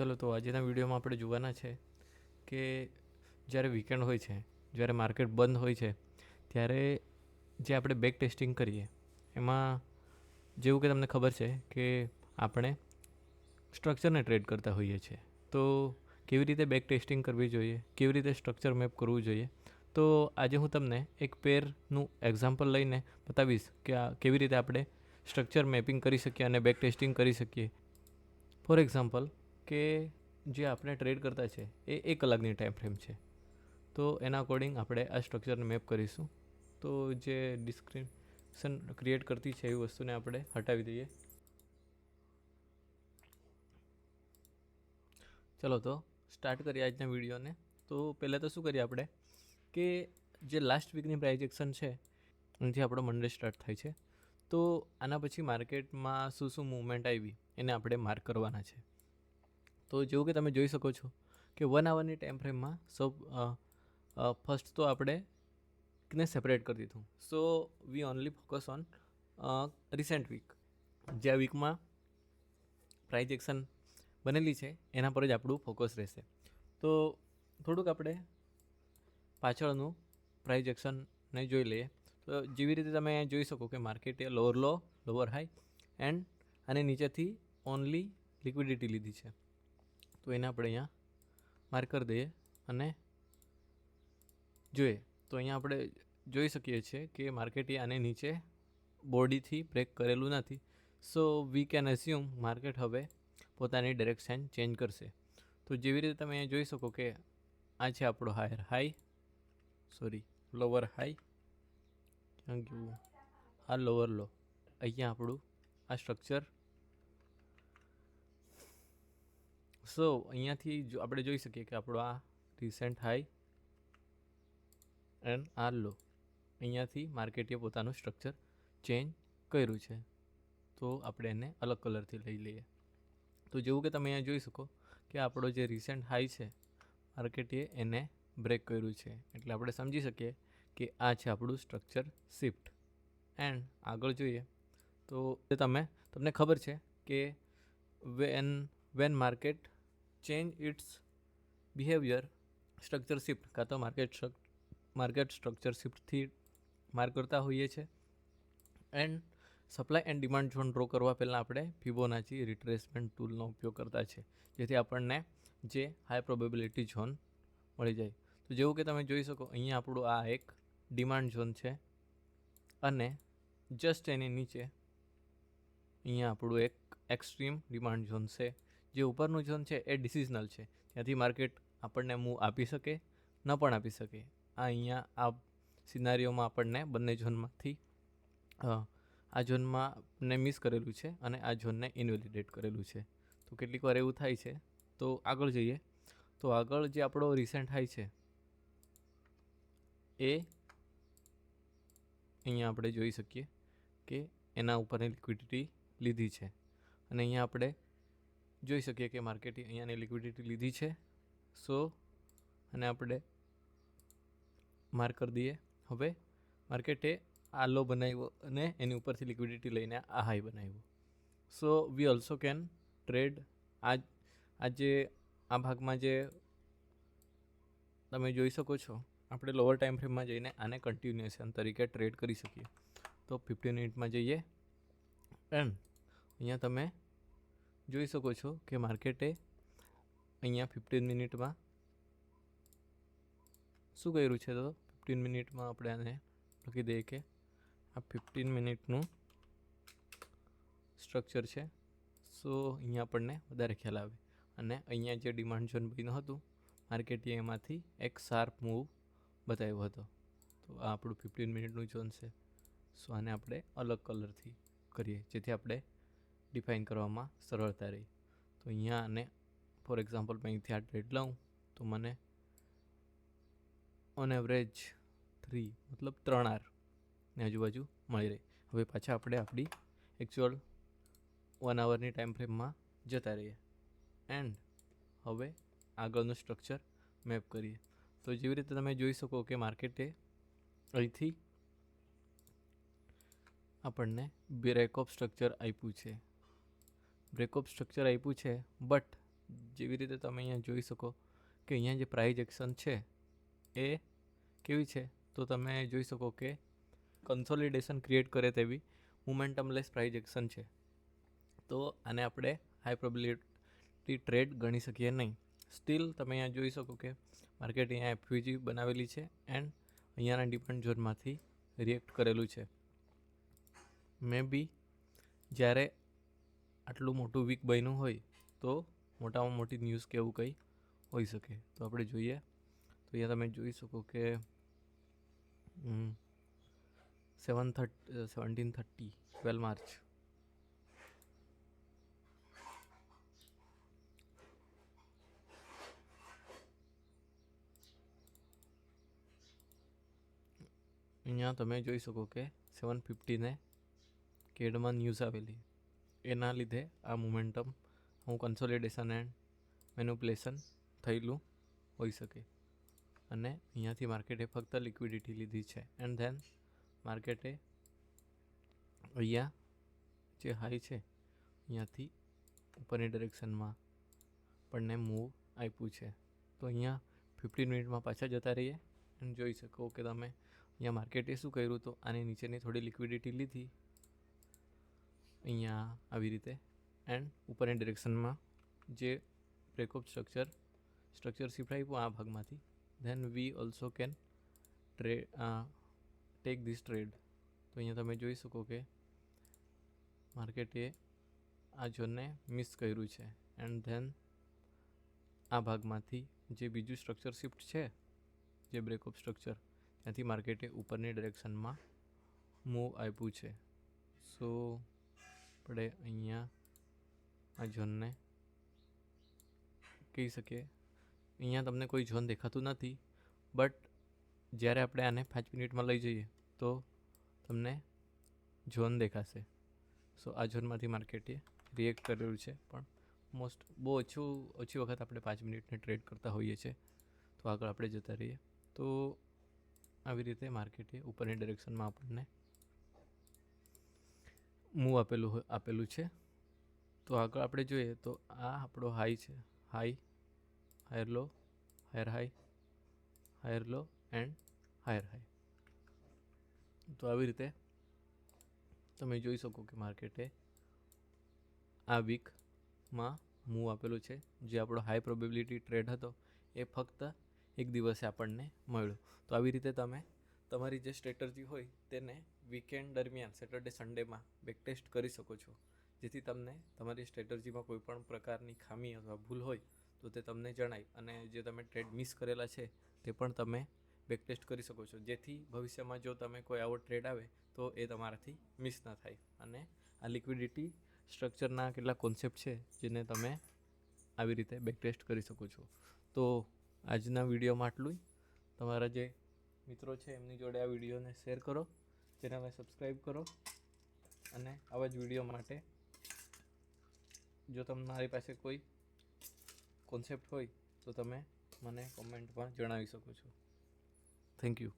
ચલો તો આજના વિડીયોમાં આપણે જોવાના છે કે જ્યારે વીકેન્ડ હોય છે, જ્યારે માર્કેટ બંધ હોય છે, ત્યારે જે આપણે બેક ટેસ્ટિંગ કરીએ એમાં જેવું કે તમને ખબર છે કે આપણે સ્ટ્રક્ચરને ટ્રેડ કરતા હોઈએ છીએ. તો કેવી રીતે બેક ટેસ્ટિંગ કરવી જોઈએ, કેવી રીતે સ્ટ્રક્ચર મેપ કરવું જોઈએ, તો આજે હું તમને એક પેરનું એક્ઝામ્પલ લઈને બતાવીશ કે આ કેવી રીતે આપણે સ્ટ્રક્ચર મેપિંગ કરી શકીએ અને બેક ટેસ્ટિંગ કરી શકીએ. ફોર એક્ઝામ્પલ કે જે આપણે ટ્રેડ કરતા છે એ 1 કલાકની ટાઈમ ફ્રેમ છે, તો એના અકોર્ડિંગ આપણે આ સ્ટ્રક્ચરને મેપ કરીશું. તો જે ડિસ્ક્રિપ્શન ક્રિએટ કરતી છે એવી વસ્તુને આપણે હટાવી દઈએ. ચલો તો સ્ટાર્ટ કરીએ આજના વિડીયોને. તો પહેલાં તો શું કરીએ આપણે કે જે લાસ્ટ વીકની પ્રાઇઝેક્શન છે એનાથી આપણો મંડે સ્ટાર્ટ થાય છે. તો આના પછી માર્કેટમાં શું મૂવમેન્ટ આવી એને આપણે માર્ક કરવાના છે. તો જેવું કે તમે જોઈ શકો છો કે 1 આવરની ટાઈમ ફ્રેમમાં ફર્સ્ટ તો આપણે ને સેપરેટ કરી દીધું. So we only focus on recent week. જે આ વીકમાં પ્રાઇઝેક્શન બનેલી છે એના પર જ આપણું ફોકસ રહેશે. તો થોડુંક આપણે પાછળનું પ્રાઇઝેક્શનને જોઈ લઈએ. તો જેવી રીતે તમે અહીંયા જોઈ શકો કે માર્કેટે lower low, lower high and આની નીચેથી ઓનલી લિક્વિડિટી લીધી છે. તો એને આપણે અહીંયા માર્ક કરી દઈએ અને જોઈએ તો અહીંયા આપણે જોઈ શકીએ છીએ કે માર્કેટે આને નીચે બોડીથી બ્રેક કરેલું નથી. સો વી કેન એસ્યુમ માર્કેટ હવે પોતાની ડાયરેક્શન ચેન્જ કરશે. તો જેવી રીતે તમે અહીંયા જોઈ શકો કે આ છે આપણો લોઅર હાઈ, ક્યાં ગયું, આ લોઅર લો, અહીંયા આપણું આ સ્ટ્રક્ચર. સો અહીંયાથી આપણે જોઈ શકીએ કે આપણો આ રિસેન્ટ હાઈ એન્ડ આ લો, અહીંયાથી માર્કેટે પોતાનું સ્ટ્રક્ચર ચેન્જ કર્યું છે. તો આપણે એને અલગ કલરથી લઈ લઈએ. તો જેવું કે તમે અહીંયા જોઈ શકો કે આપણો જે રિસેન્ટ હાઈ છે માર્કેટે એને બ્રેક કર્યું છે, એટલે આપણે સમજી શકીએ કે આ છે આપણું સ્ટ્રક્ચર શિફ્ટ. એન્ડ આગળ જોઈએ તો તમને ખબર છે કે when market change its behaviour, structure shift કાં તો માર્કેટ સ્ટ્રક્ચર શિફ્ટથી માર્ક કરતા હોઈએ છીએ. And supply and demand zone draw કરવા પહેલાં આપણે ફિબોનાચી રિટ્રેસમેન્ટ ટૂલનો ઉપયોગ કરતા છે, જેથી આપણને જે હાઈ પ્રોબેબિલિટી ઝોન મળી જાય. તો જેવું કે તમે જોઈ શકો અહીંયા આપણું આ એક ડિમાન્ડ ઝોન છે અને જસ્ટ એની નીચે અહીંયા આપણું એક એક્સ્ટ્રીમ ડિમાન્ડ ઝોન છે. જે ઉપરનું ઝોન છે એ ડિસિઝનલ છે, ત્યાંથી માર્કેટ આપણને મૂવ આપી શકે ન પણ આપી શકે. અહીંયા આ સિનારીઓમાં આપણને બંને ઝોનમાંથી આ ઝોનમાં ને મિસ કરેલું છે અને આ ઝોનને ઇનવેલિડેટ કરેલું છે. તો કેટલીક વાર એવું થાય છે. તો આગળ જઈએ તો આગળ જે આપણો રિસેન્ટ હાઈ છે એ અહીંયા આપણે જોઈ શકીએ કે એના ઉપરની લિક્વિડિટી લીધી છે અને અહીંયા આપણે જોઈ શકીએ કે માર્કેટે અહીંયાની લિક્વિડિટી લીધી છે. સો અને આપણે માર્ક કરી દઈએ. હવે માર્કેટે આ લો બનાવ્યો અને એની ઉપરથી લિક્વિડિટી લઈને આ હાઈ બનાવ્યો. સો વી ઓલ્સો કેન ટ્રેડ આ ભાગમાં જે તમે જોઈ શકો છો આપણે લોઅર ટાઈમ ફ્રેમમાં જઈને આને કન્ટિન્યુએશન તરીકે ટ્રેડ કરી શકીએ. તો 15 મિનિટમાં જઈએ એન્ડ અહીંયા તમે જોઈ શકો છો કે માર્કેટે અહીંયા 15 મિનિટમાં શું કર્યું છે. તો 15 મિનિટમાં આપણે આને લખી દઈએ કે આ 15 મિનિટનું સ્ટ્રક્ચર છે. સો અહીંયા આપણને વધારે ખ્યાલ આવે અને અહીંયા જે ડિમાન્ડ ઝોન બન્યું હતું માર્કેટે એમાંથી એક શાર્પ મૂવ બતાવ્યો હતો. તો આ આપણું 15 મિનિટનું ઝોન છે. સો આને આપણે અલગ કલરથી કરીએ જેથી આપણે ડિફાઇન કરવામાં સરળતા રહી. તો અહીંયા આને ફોર એક્ઝામ્પલ મેં અહીંથી આ ટ્રેડ લઉં તો મને ઓન એવરેજ 3 આવરની આજુબાજુ મળી રહી. હવે પાછા આપણે આપણી એકચ્યુઅલ 1 આવરની ટાઈમ ફ્રેમમાં જતા રહીએ એન્ડ હવે આગળનું સ્ટ્રક્ચર મેપ કરીએ. તો જેવી રીતે તમે જોઈ શકો કે માર્કેટે અહીંથી આપણને બ્રેકઅપ સ્ટ્રક્ચર આપ્યું છે. બટ જેવી રીતે તમે અહીંયા જોઈ શકો કે અહીંયા જે પ્રાઇઝ એક્શન છે એ કેવી છે, તો તમે જોઈ શકો કે કન્સોલિડેશન ક્રિએટ કરે તેવી મોમેન્ટમલેસ પ્રાઇઝ એક્શન છે. તો આને આપણે હાઈ પ્રોબેબિલિટી ટ્રેડ ગણી શકીએ નહીં. સ્ટીલ તમે અહીંયા જોઈ શકો કે માર્કેટ અહીંયા એફયુજી બનાવેલી છે એન્ડ અહીંયાના ડિપેન્ડ ઝોનમાંથી રિએક્ટ કરેલું છે. મે બી જ્યારે આટલું મોટું વીક બન્યું હોય તો મોટામાં મોટી ન્યૂઝ કે એવું કંઈ હોઈ શકે. તો આપણે જોઈએ તો અહીંયા તમે જોઈ શકો કે 1730 12 માર્ચ અહીંયા તમે જોઈ શકો કે 750 કેડમાં ન્યૂઝ આવેલી, એના લીધે આ મોમેન્ટમ કન્સોલિડેશન એન્ડ મેનિપ્યુલેશન થયેલું હોઈ શકે. અને અહીંયાથી માર્કેટે ફક્ત લિક્વિડિટી લીધી છે એન્ડ ધેન માર્કેટે અહીંયા જે હાઈ છે અહીંયાથી ઉપરની ડિરેક્શનમાં આપણને મૂવ આપ્યું છે. તો અહીંયા 15 મિનિટમાં પાછા જતા રહીએ અને જોઈ શકો કે તમે અહીંયા માર્કેટે શું કર્યું, તો આની નીચેની થોડી લિક્વિડિટી લીધી અહીંયા આવી રીતે એન્ડ ઉપરની ડિરેક્શનમાં જે બ્રેકઅપ સ્ટ્રક્ચર શિફ્ટ આપ્યું આ ભાગમાંથી. Then we also can take this trade. તો અહીંયા તમે જોઈ શકો કે માર્કેટે આ ઝોનને મિસ કર્યું છે એન્ડ ધેન આ ભાગમાંથી જે બીજું સ્ટ્રક્ચર શિફ્ટ છે, જે બ્રેકઅપ સ્ટ્રક્ચર, ત્યાંથી માર્કેટે ઉપરની ડિરેક્શનમાં મૂવ આપ્યું છે. સો આપણે અહીંયા આ ઝોનને કહી શકીએ. અહીંયા તમને કોઈ ઝોન દેખાતું નથી, બટ જ્યારે આપણે આને 5 મિનિટમાં લઈ જઈએ તો તમને ઝોન દેખાશે. સો આ ઝોનમાંથી માર્કેટે રિએક્ટ કરેલું છે, પણ બહુ ઓછી વખત આપણે 5 મિનિટને ટ્રેડ કરતા હોઈએ છીએ. તો આગળ આપણે જતા રહીએ. તો આવી રીતે માર્કેટે ઉપરની ડિરેક્શનમાં આપણને મૂવ આપેલું છે. તો આગળ આપણે જોઈએ તો આ આપણો હાઈ છે, higher law, higher high, higher law and higher high. તો આવી રીતે તમે જોઈ શકો કે માર્કેટે આ વીકમાં મૂવ આપેલું છે. જે આપણો હાઈ પ્રોબેબિલિટી ટ્રેડ હતો એ ફક્ત એક દિવસે આપણને મળ્યો. તો આવી રીતે તમે તમારી જે સ્ટ્રેટર્જી હોય તેને વીકેન્ડ દરમિયાન સેટરડે સન્ડેમાં બેકટેસ્ટ કરી શકો છો, જેથી તમને તમારી સ્ટ્રેટર્જીમાં કોઈ પણ પ્રકારની ખામી અથવા ભૂલ હોય તો તે તમને જણાય અને જે તમે ટ્રેડ મિસ કરેલા છે તે પણ તમે બેકટેસ્ટ કરી શકો છો, જેથી ભવિષ્યમાં જો તમે કોઈ આવો ટ્રેડ આવે તો એ તમારાથી મિસ ના થાય. અને આ લિક્વિડિટી સ્ટ્રક્ચરના કેટલાક કોન્સેપ્ટ છે જેને તમે આવી રીતે બેકટેસ્ટ કરી શકો છો. તો આજના વિડીયોમાં આટલું જ. તમારા જે મિત્રો છે એમની જોડે આ વિડીયોને શેર કરો, ચેનલને સબસ્ક્રાઈબ કરો અને આવા જ વિડીયો માટે જો તમારી પાસે કોઈ કોન્સેપ્ટ હોય તો તમે મને કોમેન્ટમાં જણાવી શકો છો. Thank you.